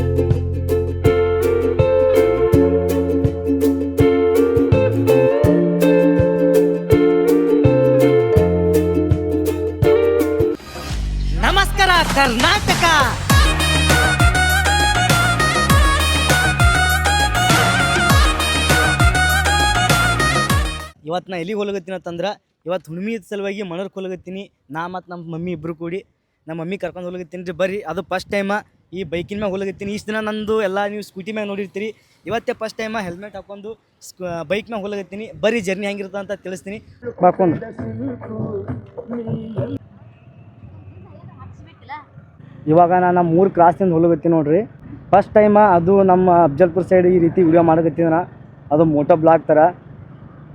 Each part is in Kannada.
ನಮಸ್ಕಾರ ಕರ್ನಾಟಕ. ಇವತ್ತು ನಾ ಎಲ್ಲಿಗೆ ಹೋಗತ್ತೀನಿ ಅಂತಂದ್ರೆ ಇವತ್ತು ಹುಣ್ಣಿಮೆ ಸಲುವಾಗಿ ಮಣರ್ಗೆ ಹೋಗತ್ತೀನಿ. ನಾ ಮತ್ತು ನಮ್ಮ ಮಮ್ಮಿ ಇಬ್ಬರು ಕೂಡಿ ನಮ್ಮ ಮಮ್ಮಿ ಕರ್ಕೊಂಡು ಹೋಗತ್ತೀನಿ ರೀ. ಬರ್ರಿ, ಅದು ಫಸ್ಟ್ ಟೈಮ ಈ ಬೈಕಿನ ಮ್ಯಾಗ ಹೋಗತ್ತೀನಿ. ಇಷ್ಟು ದಿನ ನಂದು ಎಲ್ಲ ನೀವು ಸ್ಕೂಟಿ ಮ್ಯಾಗ ನೋಡಿರ್ತೀರಿ. ಇವತ್ತೇ ಫಸ್ಟ್ ಟೈಮ ಹೆಲ್ಮೆಟ್ ಹಾಕೊಂಡು ಬೈಕ್ ಮ್ಯಾಗ ಹೋಗತ್ತೀನಿ. ಬರ್ರಿ, ಜರ್ನಿ ಹೆಂಗಿರುತ್ತೆ ಅಂತ ತಿಳಿಸ್ತೀನಿ. ಹಾಕೊಂಡು ಇವಾಗ ನಾನು 3 ಕ್ರಾಸಿಂದ ಹೋಗತ್ತೀನಿ ನೋಡ್ರಿ. ಫಸ್ಟ್ ಟೈಮ ಅದು ನಮ್ಮ ಅಫ್ಜಲ್ಪುರ ಸೈಡ್ ಈ ರೀತಿ ವಿಡಿಯೋ ಮಾಡಕತ್ತಿದ್ರೆ ಅದು ಮೋಟೋ ಬ್ಲಾಗ್ ಥರ.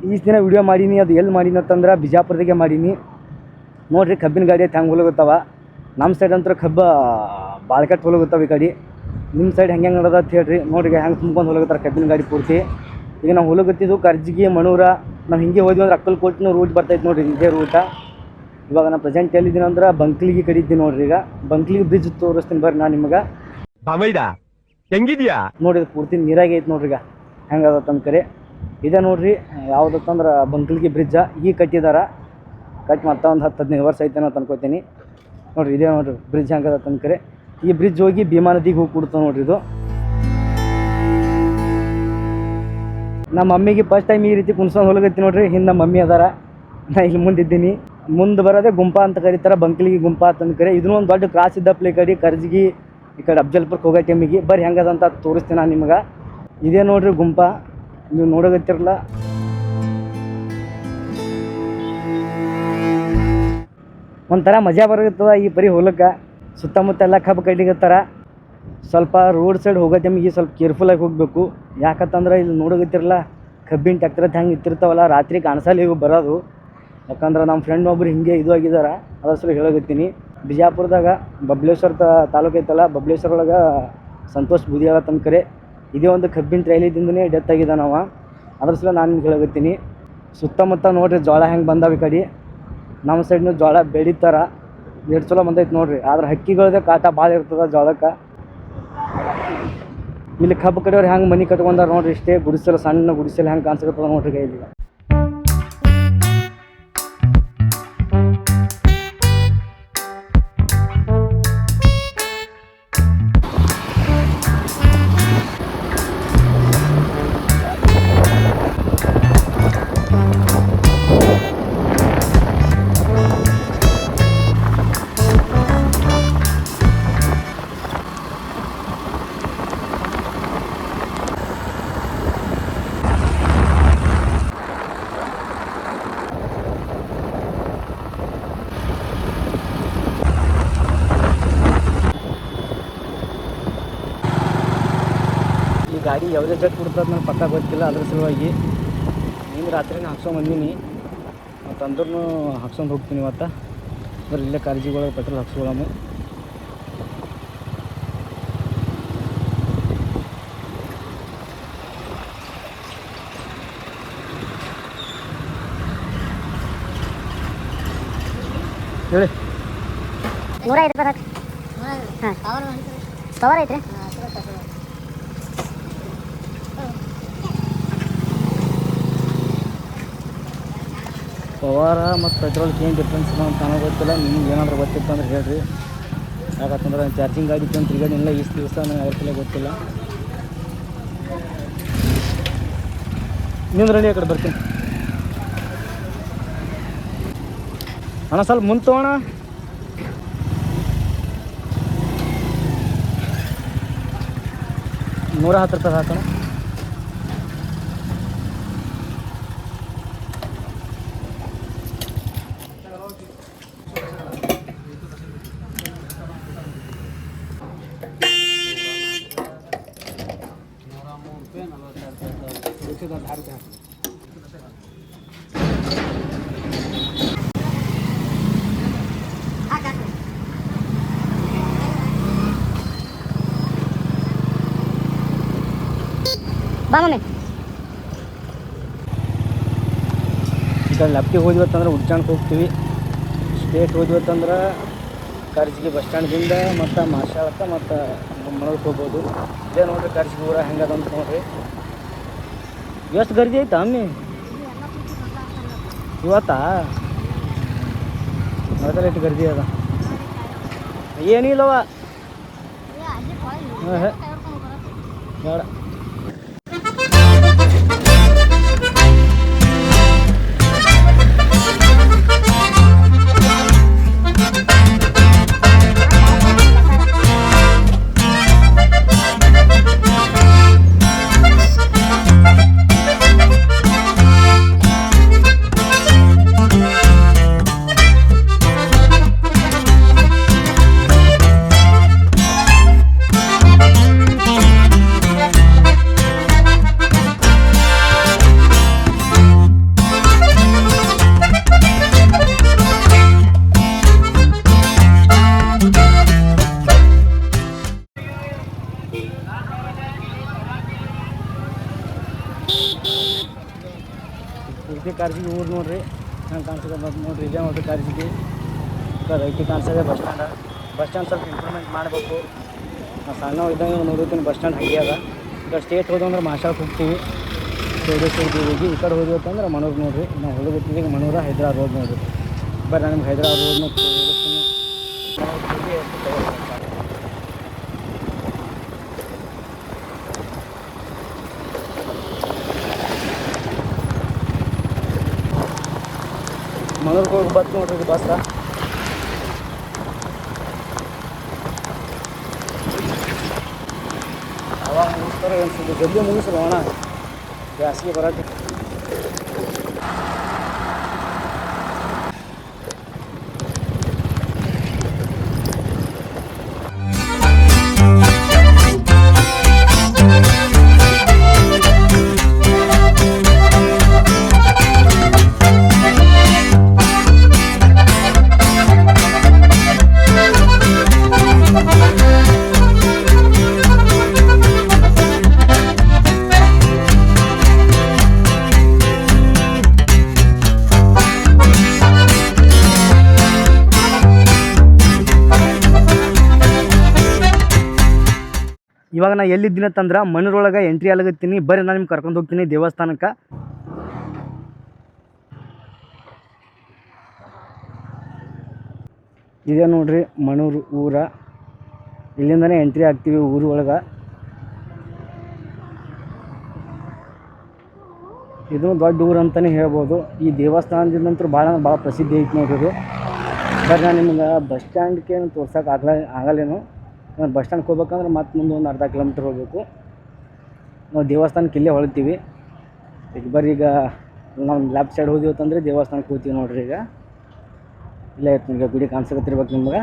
ಈ ದಿನ ವಿಡಿಯೋ ಮಾಡೀನಿ. ಅದು ಎಲ್ಲಿ ಮಾಡೀನಿ ಅಂತಂದ್ರೆ ಬಿಜಾಪುರದಾಗೆ ಮಾಡೀನಿ ನೋಡಿರಿ. ಕಬ್ಬಿನ ಗಾಡಿ ಐತೆ ಹೆಂಗೆ ಹೋಗತ್ತವ. ನಮ್ಮ ಸೈಡ್ ಅಂತೂ ಕಬ್ಬ ಬಾಳ್ಕಟ್ಟು ಹೋಗತ್ತವ. ಈ ಕಡೆ ನಿಮ್ಮ ಸೈಡ್ ಹೆಂಗೆ ನಡೆದ ಅಂತ ಹೇಳ್ರಿ. ನೋಡ್ರಿ ಹೆಂಗೆ ತುಂಬ್ಕೊಂಡು ಹೋಗತ್ತಾರೆ ಕಬ್ಬಿನ ಗಾಡಿ ಪೂರ್ತಿ. ಈಗ ನಾವು ಹೋಗತ್ತಿದ್ದು ಕರ್ಜಿಗಿ, ಮಣೂರ. ನಾವು ಹಿಂಗೆ ಹೋದ್ವಿ ಅಂದ್ರೆ ಅಕ್ಕಲ್ಕೋಟ್ನ ರೂಟ್ ಬರ್ತೈತೆ ನೋಡಿರಿ, ಇದೇ ರೂಟ. ಇವಾಗ ನಾನು ಪ್ರೆಸೆಂಟ್ ಎಲ್ಲಿದ್ದೀನಿ ಅಂದ್ರೆ ಬಂಕ್ಲಿಗೆ ಕಡೆ ಇದ್ದೀನಿ ನೋಡ್ರಿ. ಈಗ ಬಂಕ್ಲಿಗೆ ಬ್ರಿಡ್ಜ್ ತೋರಿಸ್ತೀನಿ ಬರ್ರಿ ನಾನು ನಿಮಗೆ. ಹೆಂಗಿದ್ಯಾ ನೋಡಿ, ಪೂರ್ತಿ ನೀರಾಗೆ ಐತೆ ನೋಡ್ರಿ. ಈಗ ಹೆಂಗೆ ಅದತ್ತಂತ ಕರೆ ಇದೆ ನೋಡ್ರಿ. ಯಾವುದತ್ತಂದ್ರೆ ಬಂಕ್ಲಿಗೆ ಬ್ರಿಡ್ಜ ಈಗ ಕಟ್ಟಿದಾರ. ಕಟ್ಟಿ ಮತ್ತೆ ಒಂದು 10-15 ವರ್ಷ ಐತೇನೋ ಅನ್ಕೋತೀನಿ. ನೋಡಿರಿ ಇದೇ ನೋಡ್ರಿ ಬ್ರಿಡ್ಜ್ ಹೆಂಗೆ ಅದತ್ತಂತ ಕರೆ. ಈ ಬ್ರಿಡ್ಜ್ ಹೋಗಿ ಭೀಮಾ ನದಿಗೆ ಹೋಗಿ ಕೊಡ್ತಾವೆ ನೋಡ್ರಿ. ಇದು ನಮ್ಮ ಮಮ್ಮಿಗೆ ಫಸ್ಟ್ ಟೈಮ್ ಈ ರೀತಿ ಕುಣ್ಸ್ಕೊಂಡು ಹೋಗತ್ತೀನಿ ನೋಡ್ರಿ. ಹಿಂದೆ ನಮ್ಮ ಮಮ್ಮಿ ಅದಾರ, ನಾ ಇಲ್ಲಿ ಮುಂದಿದ್ದೀನಿ. ಮುಂದೆ ಬರೋದೇ ಗುಂಪಾ ಅಂತ ಕರೀತಾರೆ, ಬಂಕ್ಲಿಗೆ ಗುಂಪಾ ಅಂತಂದು ಕರೆ. ಇದನ್ನೂ ಒಂದು ದೊಡ್ಡ ಕ್ರಾಸ್ ಇದ್ದಪ್ಲೆ ಈ ಕಡೆ ಕರ್ಜಿಗಿ, ಈ ಕಡೆ ಅಫ್ಜಲ್ಪುರಕ್ಕೆ ಹೋಗೋ ಟೈಮಿಗೆ. ಬರ್ರಿ ಹೆಂಗದಂತ ತೋರಿಸ್ತೀನಿ ನಾನು ನಿಮಗೆ. ಇದೇ ನೋಡ್ರಿ ಗುಂಪಾ, ನೀವು ನೋಡೋಗತ್ತಿರಲ್ಲ. ಒಂಥರ ಮಜಾ ಬರುತ್ತದ ಈ ಬರೀ ಹೊಲಕ್ಕೆ. ಸುತ್ತಮುತ್ತ ಎಲ್ಲ ಕಬ್ಬು ಕಡ್ಲಿಗತ್ತಾರ. ಸ್ವಲ್ಪ ರೋಡ್ ಸೈಡ್ ಹೋಗೋ ಟೈಮಿಗೆ ಸ್ವಲ್ಪ ಕೇರ್ಫುಲ್ಲಾಗಿ ಹೋಗಬೇಕು. ಯಾಕಂತಂದ್ರೆ ಇಲ್ಲಿ ನೋಡೋಗತ್ತಿರಲ್ಲ ಕಬ್ಬಿನ ಟ್ಯಾಕ್ಟರ್ ಹೆಂಗೆ ಇತ್ತಿರ್ತಾವಲ್ಲ, ರಾತ್ರಿ ಕಾಣಿಸಲ್ಲ ಇವು ಬರೋದು. ಯಾಕಂದ್ರೆ ನಮ್ಮ ಫ್ರೆಂಡ್ ಒಬ್ರು ಹಿಂಗೆ ಇದು ಆಗಿದ್ದಾರೆ, ಅದ್ರ ಸಲ ಹೇಳೋಗತ್ತೀನಿ. ಬಿಜಾಪುರದಾಗ ಬಬ್ಲೇಶ್ವರ ತಾಲೂಕು ಐತಲ್ಲ, ಬಬ್ಲೇಶ್ವರ ಒಳಗೆ ಸಂತೋಷ್ ಬೂದಿಯಾಳ ತಮ್ಮ ಕರೆ. ಇದೇ ಒಂದು ಕಬ್ಬಿನ ಟ್ರೈಲಿದಿಂದನೇ ಡೆತ್ ಆಗಿದ್ದಾನವ. ಅದ್ರ ಸಲ ನಾನು ನಿಮ್ಗೆ ಹೇಳೋಗತ್ತೀನಿ. ಸುತ್ತಮುತ್ತ ನೋಡಿರಿ ಜೋಳ ಹೆಂಗೆ ಬಂದಾವ. ಈ ಕಡೆ ನಮ್ಮ ಸೈಡ್ನು ಜೋಳ ಬೆಳೀತಾರ, ಎಷ್ಟು ಚಲೋ ಬಂದೈತೆ ನೋಡಿರಿ. ಆದ್ರೆ ಹಕ್ಕಿಗಳದೇ ಕಾಟ ಭಾಳ ಇರ್ತದೆ ಜೋಳಕ್ಕೆ. ಇಲ್ಲಿ ಕಬ್ಬು ಕಡೆಯವ್ರು ಹೆಂಗೆ ಮನೆ ಕಟ್ಕೊಂಡಾರ ನೋಡ್ರಿ. ಇಷ್ಟೇ ಗುಡಿಸಲು, ಸಣ್ಣ ಗುಡಿಸಲು ಹೆಂಗೆ ಕಾಣಿಸ್ಕೊತದ ನೋಡ್ರಿ ಕೈಲಿ. ಗಾಡಿ ಯಾವುದೇ ಜಟ್ ಕೊಡ್ತದೆ ನನಗೆ ಪಕ್ಕ ಗೊತ್ತಿಲ್ಲ. ಅದ್ರ ಸಲುವಾಗಿ ನೀನು ರಾತ್ರಿನೇ ಹಾಕ್ಸ್ಕೊಂಡು ಬಂದೀನಿ. ಮತ್ತು ಅಂದ್ರೂ ಹಾಕ್ಸ್ಕೊಂಡು ಹೋಗ್ತೀನಿ ಇವತ್ತು. ಬರೀ ಇಲ್ಲೇ ಕಾರ್ಜಿಗಳಿಗೆ ಪೆಟ್ರೋಲ್ ಹಾಕ್ಸ್ಕೊಳ್ಳೋಣ. ಹೇಳಿ 105 ರೂಪಾಯಿ ಹಾಂ ಕವರ್ ಐತ್ರಿ. ಪವಾರ ಮತ್ತು ಪೆಟ್ರೋಲ್ಗೆ ಏನು ಡಿಫ್ರೆನ್ಸ್ ಅಂತ ನನಗೆ ಗೊತ್ತಿಲ್ಲ. ನಿಮ್ಗೆ ಏನಾದರೂ ಗೊತ್ತಿತ್ತು ಅಂದ್ರೆ ಹೇಳ್ರಿ. ಯಾಕಂತಂದ್ರೆ ಚಾರ್ಜಿಂಗ್ ಗಾಡಿ ಇತ್ತು ಅಂತ ತಿರ್ಗಾಡಿಲ್ಲ ಇಷ್ಟು ದಿವಸ, ನನಗೆ ಅವ್ರ ಗೊತ್ತಿಲ್ಲ. ನಿಂದು ರೆಡಿ ಆ ಕಡೆ ಬರ್ತೀನಿ ಅಣ್ಣ. ಸ್ವಲ್ಪ ಮುಂದೆ ತಗೋಣ. $110 ಹಾಕೋಣ. ಬಾ ಮಮ್ಮಿ. ಈ ಕಡೆ ಲೆಫ್ಟಿಗೆ ಹೋದ್ವತ್ತಂದ್ರೆ ಉಡ್ಚಾಣಕ್ಕೆ ಹೋಗ್ತೀವಿ. ಸ್ಟ್ರೇಟ್ ಹೋದ್ವತ್ತಂದ್ರೆ ಕಾರ್ಜಿಗಿ ಬಸ್ ಸ್ಟ್ಯಾಂಡ್ದಿಂದ ಮತ್ತು ಮಾರ್ಶಾಳಕ್ಕೆ ಮತ್ತು ಮನೋರ್ಗೆ ಹೋಗ್ಬೋದು. ಇದೇ ನೋಡಿರಿ ಕಾರ್ಜಿಗಿ ಊರ ಹೆಂಗದ ಅಂತ ನೋಡಿರಿ. ಎಷ್ಟು ಗರ್ದಿ ಐತಾ ಅಮ್ಮಿ ಇವತ್ತಾ? ಮೊದಲ ಇಟ್ಟು ಗರ್ದಿ ಅದ ಏನಿಲ್ಲವ ಬೇಡ. ಇದೇ ಕಾರ್ಜಿಗಿ ಊರು ನೋಡ್ರಿ ನಂಗೆ ಕಾಣಿಸೋದು ಬಂದು ನೋಡ್ರಿ. ಇದೇ ನೋಡ್ರಿ ಕಾರ್ಜಿಗಿ ರೈಟಿ ಕಾಣಿಸೋದೆ ಬಸ್ ಸ್ಟ್ಯಾಂಡ್. ಬಸ್ ಸ್ಟ್ಯಾಂಡ್ ಸ್ವಲ್ಪ ಇಂಪ್ರೂವ್ಮೆಂಟ್ ಮಾಡಬೇಕು. ನಾವು ಸಣ್ಣ ಇದ್ದಂಗೆ ನೋಡಿರ್ತೀನಿ ಬಸ್ ಸ್ಟ್ಯಾಂಡ್ ಹಾಗೆ ಅದ. ಈ ಕಡೆ ಸ್ಟೇಟ್ ಹೋದಂದ್ರೆ ಮಾರ್ಶಾಳಕ್ಕೆ ಹೋಗ್ತೀವಿ, ಹೋಗಿ ಈ ಕಡೆ ಹೋದ್ವಿ ಮನೂರು ನೋಡ್ರಿ. ನಾವು ಹೋಗೋಗ್ತೀವಿ ಈಗ ಮನೂರ ಹೈದ್ರಾಬಾದ್ ರೋಡ್ ನೋಡ್ರಿ. ಬರ್ರಿ ನಾನು ನಿಮ್ಗೆ ಹೈದ್ರಾಬಾದ್ ರೋಡ್ನ ತೋರಿಸ್ತೀನಿ. ಮನೂರ್ಗೆ ಹೋಗಿ ಬಸ್ ನೋಡ್ರಿ ಬಸ್ ಅವಾಗ ಮುಗಿಸ್ತಾರೆ ಅನ್ಸುತ್ತೆ. ಜಲ್ದಿ ಮುಗಿಸ್ರು ಅಣ್ಣ, ಜಾಸ್ತಿ ಬರೋಕ್ಕೆ. ಇವಾಗ ನಾ ಎಲ್ಲಿದ್ದೀನಿ ಅಂತಂದ್ರೆ ಮನೂರೊಳಗೆ ಎಂಟ್ರಿ ಆಗತ್ತೀನಿ. ಬರ್ರಿ ನಾನು ನಿಮ್ಗೆ ಕರ್ಕೊಂಡು ಹೋಗ್ತೀನಿ ದೇವಸ್ಥಾನಕ್ಕೆ. ಇದೇ ನೋಡ್ರಿ ಮನೂರು ಊರ. ಇಲ್ಲಿಂದನೇ ಎಂಟ್ರಿ ಆಗ್ತೀವಿ ಊರು ಒಳಗೆ. ಇದು ದೊಡ್ಡ ಊರು ಅಂತಲೇ ಹೇಳ್ಬೋದು. ಈ ದೇವಸ್ಥಾನದಿಂದಂತೂ ಭಾಳ ಪ್ರಸಿದ್ಧಿ ಐತೆ ನೋಡ್ರಿ ಇದು. ಬರ್ರಿ ನಾನು ನಿಮ್ಗೆ ಬಸ್ ಸ್ಟ್ಯಾಂಡ್ಗೆ ತೋರ್ಸೋಕೆ ಆಗಲ್ಲೇನು. ಬಸ್ ಸ್ಟ್ಯಾಂಡ್ಗೆ ಹೋಗ್ಬೇಕಂದ್ರೆ ಮತ್ತೆ ಮುಂದೆ ಒಂದು ಅರ್ಧ ಕಿಲೋಮೀಟ್ರ್ ಹೋಗಬೇಕು. ನಾವು ದೇವಸ್ಥಾನಕ್ಕೆ ಇಲ್ಲೇ ಹೊಳ್ತೀವಿ. ಈಗ ಬರ್ರಿ ಈಗ ನಾವು ಲೆಫ್ಟ್ ಸೈಡ್ ಹೋದಿವತ್ತಂದ್ರೆ ದೇವಸ್ಥಾನಕ್ಕೆ ಹೋಗ್ತೀವಿ ನೋಡ್ರಿ. ಈಗ ಇಲ್ಲೇ ಐತೆ ನಿಮಗೆ ಗುಡಿ ಕಾಣಿಸ್ಕೊತಿರ್ಬೇಕು ನಿಮ್ಗೆ.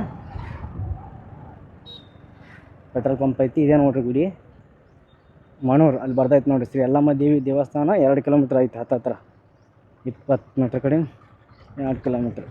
ಪೆಟ್ರೋಲ್ ಪಂಪ್ ಐತಿ. ಇದೇ ನೋಡ್ರಿ ಗುಡಿ ಮನೂರು. ಅಲ್ಲಿ ಬರ್ದೈತೆ ನೋಡಿರಿ ಶ್ರೀ ಯಲ್ಲಮ್ಮ ದೇವಿ ದೇವಸ್ಥಾನ. 2 ಕಿಲೋಮೀಟ್ರ್ ಐತೆ ಹತ್ರ 20 ಮೀಟ್ರ್ ಕಡೆ 2 ಕಿಲೋಮೀಟ್ರ್.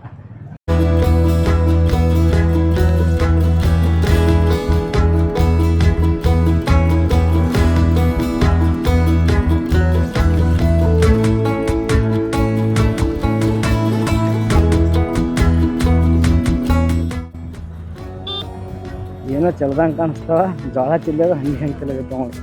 ಏನೋ ಚಲ್ದಂಗೆ ಕಾಣಿಸ್ತಾವ. ಜೋಳ ಚಿಲ್ಲದ ಹಂಗೆ ಚೆಲ್ಲಾಗತ್ತಾವ ನೋಡಿ.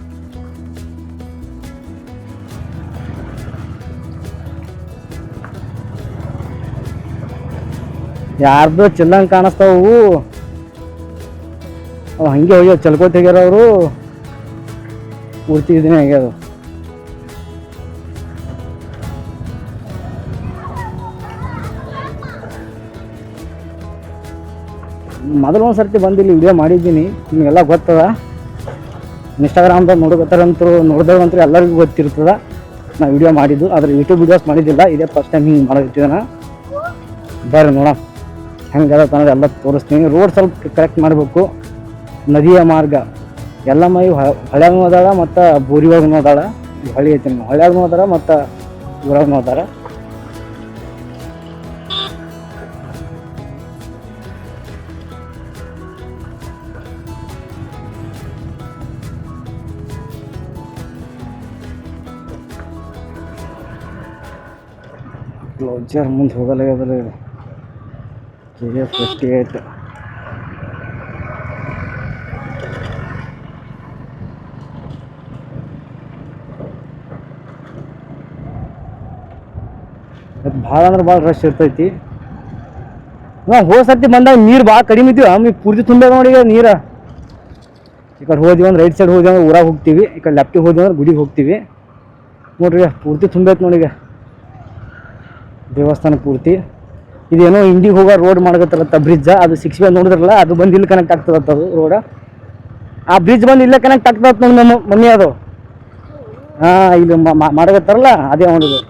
ಯಾರ್ದು ಚೆಲ್ಲಂಗೆ ಕಾಣಿಸ್ತಾವು. ಅವು ಹಂಗೆ ಹೋಗ್ಯಾವ ಚಲ್ಕೋತ ಹೋಗ್ಯಾರ ಅವರು. ಪೂರ್ತಿ ಇದನ್ನೇ ಆಗ್ಯಾವ. ಮೊದಲು ಒಂದು ಸರ್ತಿ ಬಂದಿಲ್ಲಿ ವಿಡಿಯೋ ಮಾಡಿದ್ದೀನಿ, ನಿಮಗೆಲ್ಲ ಗೊತ್ತದ. ಇನ್ಸ್ಟಾಗ್ರಾಮ್ದಾಗ ನೋಡಿದವಂತೂ ಎಲ್ಲರಿಗೂ ಗೊತ್ತಿರ್ತದ ನಾ ವಿಡಿಯೋ ಮಾಡಿದ್ದು. ಆದರೆ ಯೂಟ್ಯೂಬ್ ವಿಡಿಯೋಸ್ ಮಾಡಿದ್ದಿಲ್ಲ, ಇದೇ ಫಸ್ಟ್ ಟೈಮ್ ಹಿಂಗೆ ಮಾಡೋದಿಟ್ಟಿದ್ದಾನ. ಬರ್ರಿ ನೋಡೋಣ ಹೆಂಗೆ ಅನ್ನೋದು ಎಲ್ಲ ತೋರಿಸ್ತೀನಿ. ರೋಡ್ ಸ್ವಲ್ಪ ಕರೆಕ್ಟ್ ಮಾಡಬೇಕು. ನದಿಯ ಮಾರ್ಗ ಎಲ್ಲಮ್ಮ ಹಳ್ಯಾಗೂ ಅದಾಳ ಮತ್ತು ಬೋರಿಯಾಗೂ ಅದಾಳ. ಹೊಳಿ ಐತಿ, ಹಳ್ಯಾಗೂ ಅದಾರ ಮತ್ತು ಊರಾಗೂ ಅದಾರ. ಕ್ಲೋಜರ್ ಮುಂದೆ ಹೋಗಲಾಗ್ಯದಲ್ಲ ಇದು. KF 58 ಭಾಳ ಅಂದ್ರೆ ಭಾಳ ರಶ್ ಇರ್ತೈತಿ. ನಾವು ಹೋದ ಸರ್ತಿ ಬಂದಾಗ ನೀರು ಭಾಳ ಕಡಿಮೆ ಇದ್ದೀವಿ, ಆಮೇಲೆ ಪೂರ್ತಿ ತುಂಬ್ಯಾವ ನೋಡಿ ಈಗ ನೀರು. ಈ ಕಡೆ ಹೋದ್ವಿ ಅಂದ್ರೆ ರೈಟ್ ಸೈಡ್ ಹೋದ್ವಿ ಅಂದ್ರೆ ಊರಾಗ ಹೋಗ್ತೀವಿ, ಈ ಕಡೆ ಲೆಫ್ಟಿಗೆ ಹೋದ್ವಿ ಅಂದ್ರೆ ಗುಡಿಗೆ ಹೋಗ್ತೀವಿ. ನೋಡ್ರಿ ಪೂರ್ತಿ ತುಂಬೈತೆ ನೋಡಿ ಈಗ ದೇವಸ್ಥಾನ ಪೂರ್ತಿ. ಇದೇನೋ ಇಂಡಿಗೆ ಹೋಗೋ ರೋಡ್ ಮಾಡಕತ್ತಾರತ್ತ ಬ್ರಿಡ್ಜ್, ಅದು 6 ವೇ ನೋಡಿದ್ರಲ್ಲ, ಅದು ಬಂದು ಇಲ್ಲಿ ಕನೆಕ್ಟ್ ಆಗ್ತದತ್ತ ಅದು ರೋಡ. ಆ ಬ್ರಿಡ್ಜ್ ಬಂದು ಇಲ್ಲೇ ಕನೆಕ್ಟ್ ಆಗ್ತದತ್ತ ನೋಡಿ ನಮ್ಮ ಮಮ್ಮಿ ಅದು. ಹಾಂ, ಇಲ್ಲಿ ಮಾಡಕತ್ತಾರಲ್ಲ ಅದೇ ನೋಡಿದ್ರು.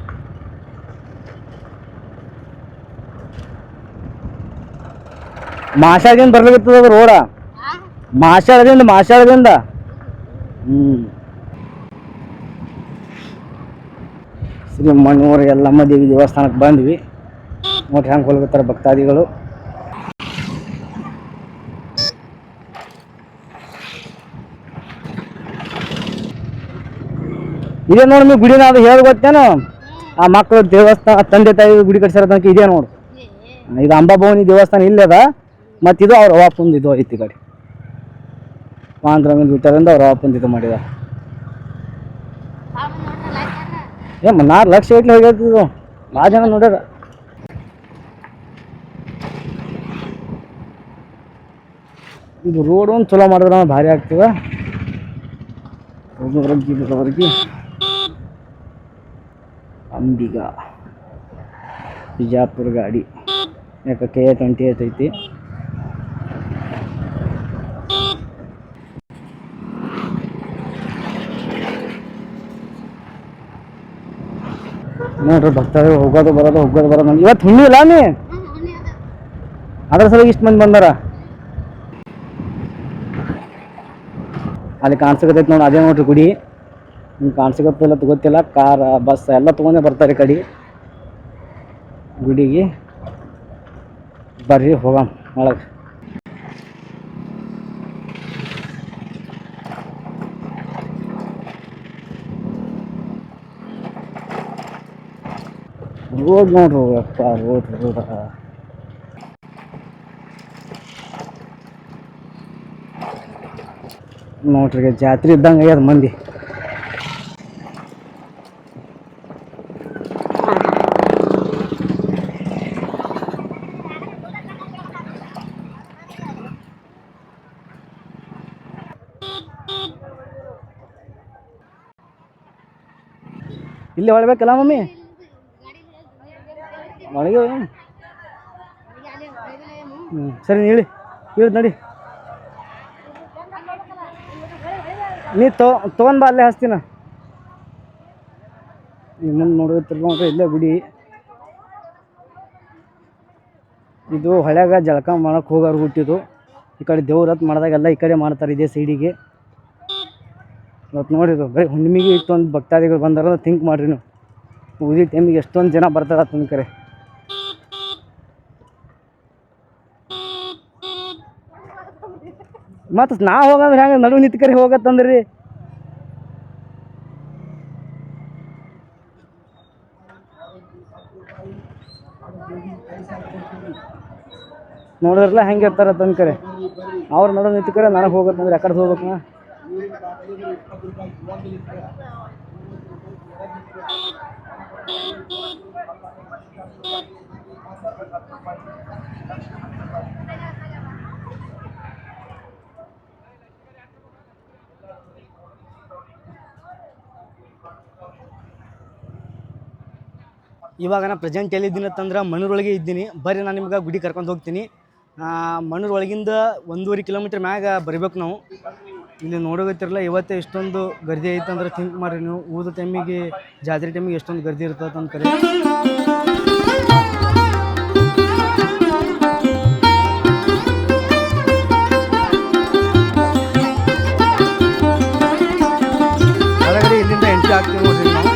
ಮಾಷಾಳದಿಂದ ಬರ್ಲಿಕ್ಕತ್ತದ ಅದು ರೋಡ, ಮಾಷಾಳದಿಂದ. ಶ್ರೀ ಮಣ್ಣೂರು ಯಲ್ಲಮ್ಮ ದೇವಿ ದೇವಸ್ಥಾನಕ್ಕೆ ಬಂದ್ವಿ. ನೋಡ್ರಿ ಹೆಂಗೆ ಹೋಗ್ತಾರೆ ಭಕ್ತಾದಿಗಳು. ಇದೇ ನೋಡಿ ನೀವು ಗುಡಿನ, ಅದು ಹೇಳಿ ಗೊತ್ತೇನು, ಆ ಮಕ್ಕಳು ದೇವಸ್ಥಾನ ತಂದೆ ತಾಯಿ ಗುಡಿ ಕಟ್ಸಾರ ತನಕ ಇದೇ ನೋಡು. ಇದು ಅಂಬಾಭವಾನಿ ದೇವಸ್ಥಾನ ಇಲ್ಲೇ ಅದ, ಮತ್ತು ಇದು ಅವ್ರ ಅಪ್ಪಂದು ಇದು ಐತಿ ಕಡೆ ಪಾಂಡ್ರಂಗನ ಬಿಟ್ಟರಿಂದ ಅವ್ರ ಅಪ್ಪಂದು ಇದು ಮಾಡಿದ. ಏನ್ 4 ಲಕ್ಷ ಐಟ್ಲಿ ಹೋಗಿರ್ತಿದ್ದು, ಭಾಳ ಜನ ನೋಡ್ಯಾರ. ಇದು ರೋಡ್ ಒಂದು ಚಲೋ ಮಾಡಿದ್ರೆ ಭಾರಿ ಆಗ್ತದ. ಅಂಬಿಗ ಬಿಜಾಪುರ ಗಾಡಿ ಯಾಕೆ KA-20 ಐತಿ. ನೋಡ್ರಿ ಭಕ್ತಾದಿಗಳು ಹೋಗೋದು ಬರೋದು ಇವತ್ತು ಹುಣ್ಣಿ ಇಲ್ಲ ನೀ, ಅದ್ರ ಸಲುವಾಗಿ ಇಷ್ಟು ಮಂದಿ ಬಂದಾರ. ಅಲ್ಲಿ ಕಾಣಿಸಕತ್ತೈತಿ ನೋಡಿ, ಅದೇ ನೋಡ್ರಿ ಗುಡಿ. ನಿಮ್ಗೆ ಕಾಣಿಸಕತ್ತಿಲ್ಲ ಗೊತ್ತಿಲ್ಲ, ಕಾರ್ ಬಸ್ ಎಲ್ಲ ತೊಗೊಂಡೇ ಬರ್ತಾರೆ ಈ ಕಡೆ ಗುಡಿಗೆ. ಬರ್ರಿ ಹೋಗಮ್ ಒಳಗೆ. ರೋಡ್ ನೋಡ್ರಿ ಅಪ್ಪ, ರೋಡ್ ನೋಡ್ರಿ ಜಾತ್ರೆ ಇದ್ದಂಗೆ ಆಗ್ಯದ ಮಂದಿ. ಇಲ್ಲಿ ಹೊಳ್ಬೇಕಲ್ಲ ಮಮ್ಮಿ, ಒಳಗೆ ಸರಿ ಹೇಳಿ ನಡಿ. ನೀ ತೊಗೊಂಡ್ ಬಾ, ಅಲ್ಲೇ ಹಚ್ತೀನ. ಈಗ ಮುಂದೆ ನೋಡ್ರಿ ಇಲ್ಲೇ ಗುಡಿ. ಇದು ಹೊಳ್ಯಾಗ ಜಳಕ ಮಾಡಕ್ಕೆ ಹೋಗೋರು ಹುಟ್ಟಿದ್ದು. ಈ ಕಡೆ ದೇವ್ರತ್ ಮಾಡಿದಾಗೆಲ್ಲ ಈ ಕಡೆ ಮಾಡ್ತಾರೆ, ಇದೇ ಸೈಡಿಗೆ. ಇವತ್ತು ನೋಡಿದ್ರು ಬರೀ ಹುಣ್ಣಿಮೆಗೆ ಇಷ್ಟೊಂದು ಭಕ್ತಾದಿಗಳು ಬಂದಾರ ಥಿಂಕ್ ಮಾಡಿರಿ ನೀವು. ಉದಿ ಟೈಮಿಗೆ ಎಷ್ಟೊಂದು ಜನ ಬರ್ತಾರೆ ಅಂತ ಕರೆ. ಮತ್ತು ನಾ ಹೋಗಂದ್ರೆ ಹೆಂಗೆ ನಡು ನಿಂತು ಕರೆ ಹೋಗತ್ತಂದ್ರಿ. ನೋಡಿದ್ರಲ್ಲ ಹೆಂಗೆ ಇರ್ತಾರ ತಂದ್ಕರೆ, ಅವ್ರ ನಡು ನಿಂತು ಕರೆ ನನಗೆ ಹೋಗತ್ತಂದ್ರೆ ಯಾಕಡೆ ಹೋಗ್ಬೇಕು ನಾ. ಇವಾಗ ನಾನು ಪ್ರೆಸೆಂಟ್ ಎಲ್ಲಿದ್ದೀನಿ ಅಂತಂದ್ರೆ ಮಣ್ಣೂರೊಳಗೆ ಇದ್ದೀನಿ. ಬರ್ರಿ ನಾನು ನಿಮ್ಗೆ ಗುಡಿ ಕರ್ಕೊಂಡು ಹೋಗ್ತೀನಿ. ಮಣ್ಣೂರು ಒಳಗಿಂದ 1.5 ಕಿಲೋಮೀಟ್ರ್ ಮ್ಯಾಗ ಬರಬೇಕು ನಾವು. ಇಲ್ಲಿ ನೋಡೋಗತ್ತಿರಲ್ಲ, ಇವತ್ತೇ ಇಷ್ಟೊಂದು ಗರ್ದಿ ಐತೆ ಅಂದ್ರೆ ಥಿಂಕ್ ಮಾಡಿರಿ ನೀವು. ಊದ ಟೈಮಿಗೆ, ಜಾತ್ರೆ ಟೈಮಿಗೆ ಎಷ್ಟೊಂದು ಗರ್ದಿ ಇರ್ತದೆ ಅಂತ ಕರೆ. ಒಳಗಡೆ ಇಲ್ಲಿಂದ ಎಂಟ್ರಿ ಆಗ್ತೀವಿ ನೋಡ್ರಿ ನಾವು.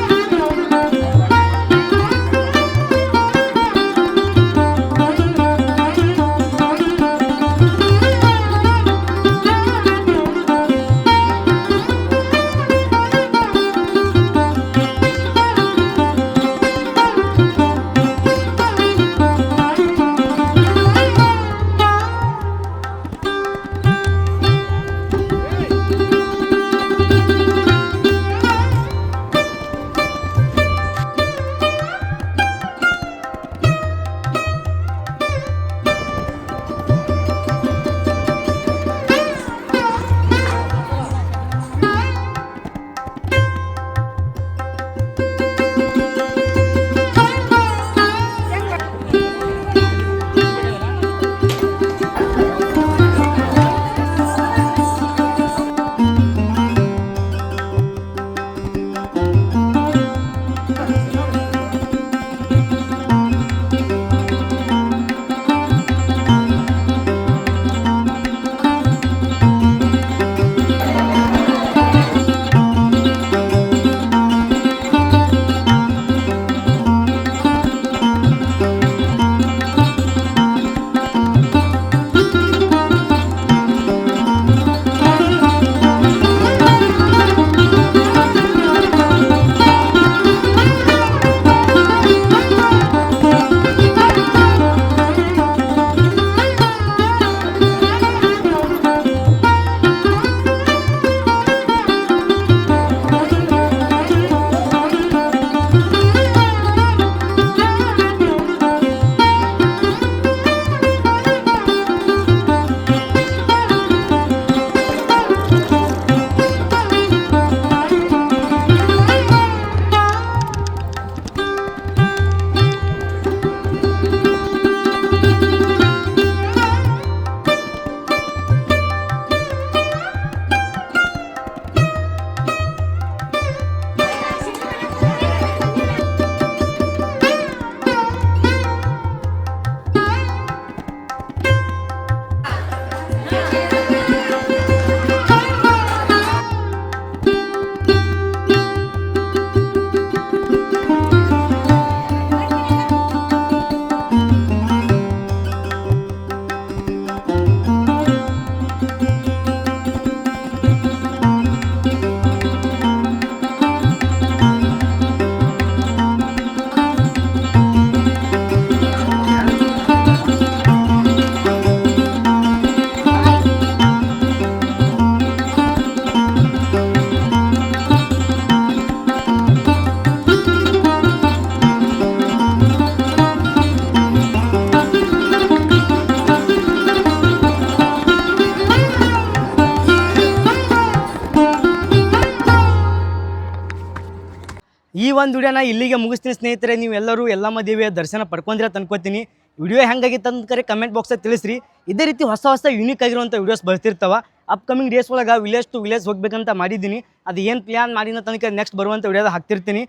ಈ ಒಂದು ವಿಡಿಯೋನ ಇಲ್ಲಿಗೆ ಮುಗಿಸ್ತೀನಿ ಸ್ನೇಹಿತರೆ. ನೀವೆಲ್ಲರೂ ಎಲ್ಲಮ್ಮ ದೇವಿಯ ದರ್ಶನ ಪಡ್ಕೊಂಡ್ರೆ ಅನ್ಕೋತೀನಿ. ವಿಡಿಯೋ ಹೆಂಗಾಗಿತ್ತು ಅಂತ ಕಮೆಂಟ್ ಬಾಕ್ಸಾಗ ತಿಳಿಸ್ರಿ. ಇದೇ ರೀತಿ ಹೊಸ ಯೂನಿಕ್ ಆಗಿರುವಂಥ ವೀಡಿಯೋಸ್ ಬರ್ತಿರ್ತಾವೆ. ಅಪ್ಕಮಿಂಗ್ ಡೇಸ್ ಒಳಗೆ ವಿಲೇಜ್ ಟು ವಿಲೇಜ್ ಹೋಗ್ಬೇಕಂತ ಮಾಡಿದ್ದೀನಿ. ಅದು ಏನು ಪ್ಲ್ಯಾನ್ ಮಾಡಿನ ತನಕ ನೆಕ್ಸ್ಟ್ ಬರುವಂಥ ವಿಡಿಯೋದಾಗ ಹಾಕ್ತಿರ್ತೀನಿ.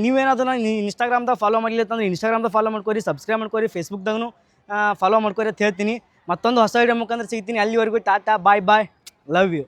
ನೀವೇನಾದ್ರೂ ಇನ್ಸ್ಟಾಗ್ರಾಮ್ದಾಗ ಫಾಲೋ ಮಾಡಲಿಲ್ಲ ಅಂತಂದ್ರೆ ಇನ್ಸ್ಟಾಗ್ರಾಮ್ದಾಗ ಫಾಲೋ ಮಾಡ್ಕೊರಿ, ಸಬ್ಸ್ಕ್ರೈಬ್ ಮಾಡ್ಕೊರಿ, ಫೇಸ್ಬುಕ್ದಾಗೂ ಫಾಲೋ ಮಾಡ್ಕೊರಿ ಅಂತ ಹೇಳ್ತೀನಿ. ಮತ್ತೊಂದು ಹೊಸ ವಿಡಿಯೋ ಮುಖಾಂತರ ಸಿಗ್ತೀನಿ. ಅಲ್ಲಿವರೆಗೂ ಟಾಟಾ, ಬಾಯ್ ಬಾಯ್, ಲವ್ ಯು.